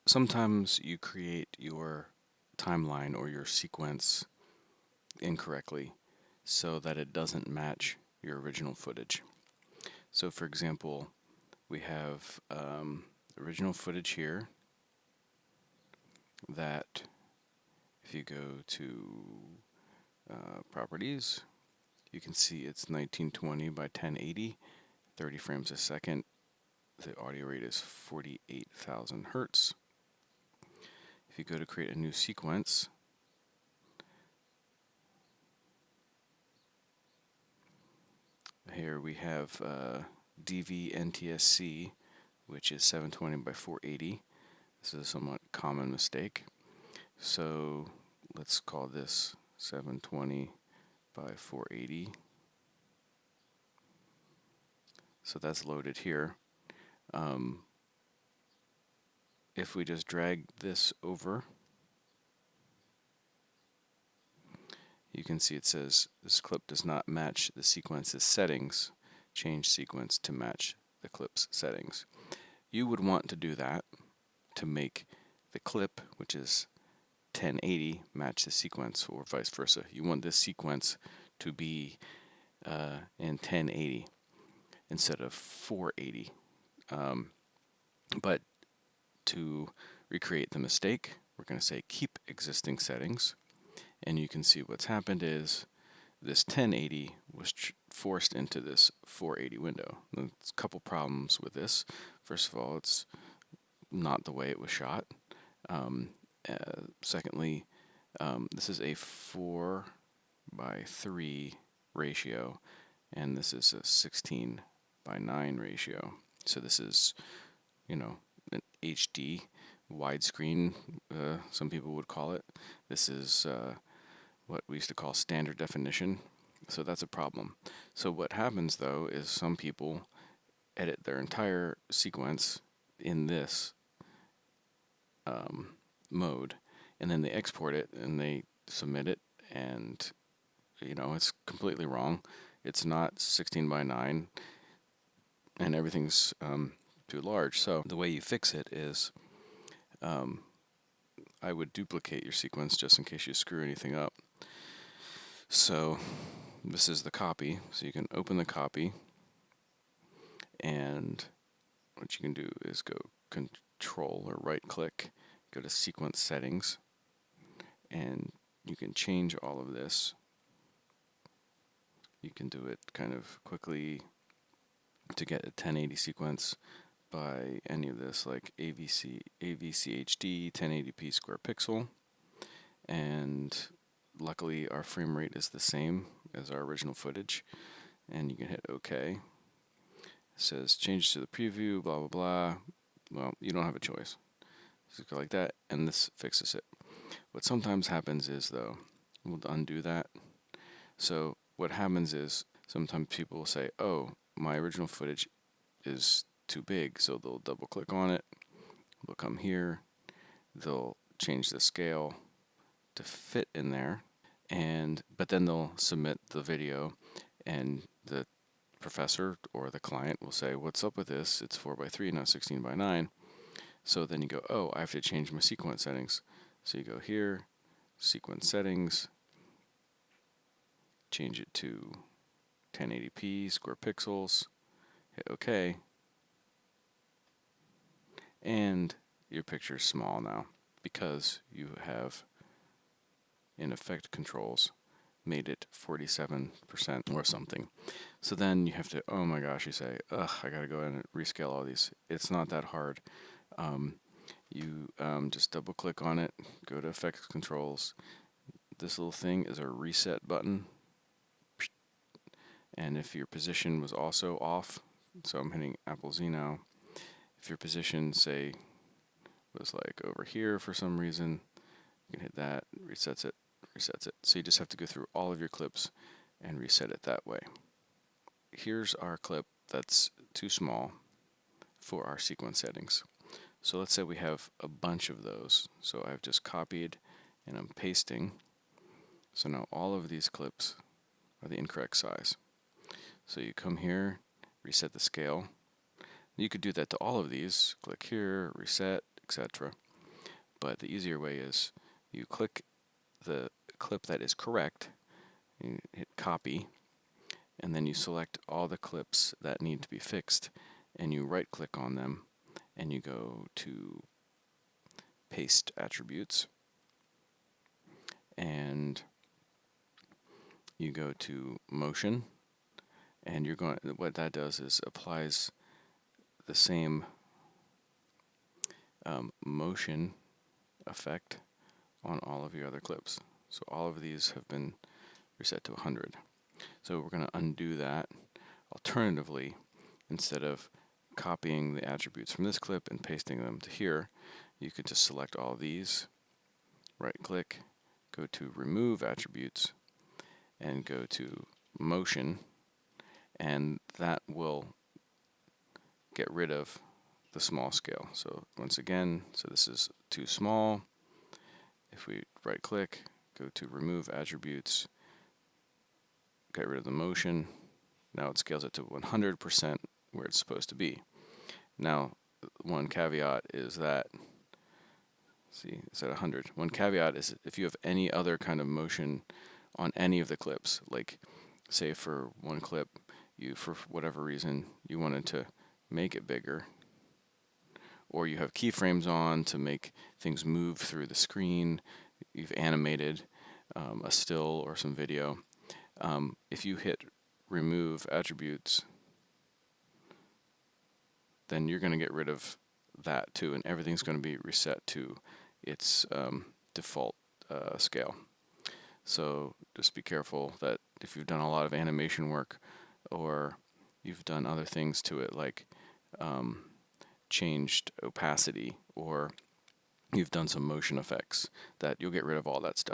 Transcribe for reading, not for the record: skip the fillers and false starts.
Sometimes you create your timeline or your sequence incorrectly so that it doesn't match your original footage. So for example, we have original footage here that if you go to properties, you can see it's 1920 by 1080, 30 frames a second. The audio rate is 48,000 hertz. If you go to create a new sequence, here we have DV-NTSC, which is 720 by 480. This is a somewhat common mistake. So let's call this 720 by 480. So that's loaded here. If we just drag this over, you can see it says this clip does not match the sequence's settings. Change sequence to match the clip's settings. You would want to do that to make the clip, which is 1080, match the sequence, or vice versa. You want this sequence to be in 1080 instead of 480. But to recreate the mistake, we're going to say keep existing settings. And you can see what's happened is this 1080 was forced into this 480 window. There's a couple problems with this. First of all, it's not the way it was shot. Secondly, this is a 4 by 3 ratio, and this is a 16 by 9 ratio. So this is, an HD widescreen, some people would call it. This is what we used to call standard definition. So that's a problem. So what happens though is some people edit their entire sequence in this mode, and then they export it and they submit it, and it's completely wrong. It's not 16 by 9, and everything's too large. So the way you fix it is I would duplicate your sequence just in case you screw anything up. So this is the copy. So you can open the copy, and what you can do is go Control or right click, go to sequence settings, and you can change all of this. You can do it kind of quickly to get a 1080 sequence by any of this, like AVCHD 1080p square pixel, and luckily our frame rate is the same as our original footage, and you can hit OK. It says change to the preview, blah blah blah. Well, you don't have a choice. Just go like that, and this fixes it. What sometimes happens is, though, we'll undo that. So what happens is sometimes people will say, oh, my original footage is too big, so they'll double click on it, they'll come here, they'll change the scale to fit in there, but then they'll submit the video, and the professor or the client will say, what's up with this? It's 4 by 3, not 16 by 9. So then you go, oh, I have to change my sequence settings. So you go here, sequence settings, change it to 1080p square pixels, hit OK, and your picture's small now because you have, in effect controls, made it 47% or something. So then you have to, oh my gosh, you say, ugh, I gotta go in and rescale all these. It's not that hard. You just double click on it, go to effects controls. This little thing is a reset button. And if your position was also off, so I'm hitting Apple Z now, if your position, say, was like over here for some reason, you can hit that, resets it. So you just have to go through all of your clips and reset it that way. Here's our clip that's too small for our sequence settings. So let's say we have a bunch of those. So I've just copied and I'm pasting. So now all of these clips are the incorrect size. So you come here, reset the scale. You could do that to all of these. Click here, reset, etc. But the easier way is you click the clip that is correct, you hit copy, and then you select all the clips that need to be fixed, and you right click on them, and you go to paste attributes, and you go to motion, and you're going, what that does is applies the same motion effect on all of your other clips. So all of these have been reset to 100. So we're going to undo that. Alternatively, instead of copying the attributes from this clip and pasting them to here, you could just select all of these, right click, go to remove attributes, and go to motion, and that will get rid of the small scale. So once again, so this is too small. If we right click, go to remove attributes, get rid of the motion, now it scales it to 100% where it's supposed to be. Now, one caveat is that, see, it's at 100. One caveat is if you have any other kind of motion on any of the clips, like say for one clip, you, for whatever reason, you wanted to make it bigger, or you have keyframes on to make things move through the screen, you've animated a still or some video, if you hit remove attributes, then you're going to get rid of that too, and everything's going to be reset to its default scale. So just be careful that if you've done a lot of animation work, or you've done other things to it, like changed opacity, or you've done some motion effects, that you'll get rid of all that stuff.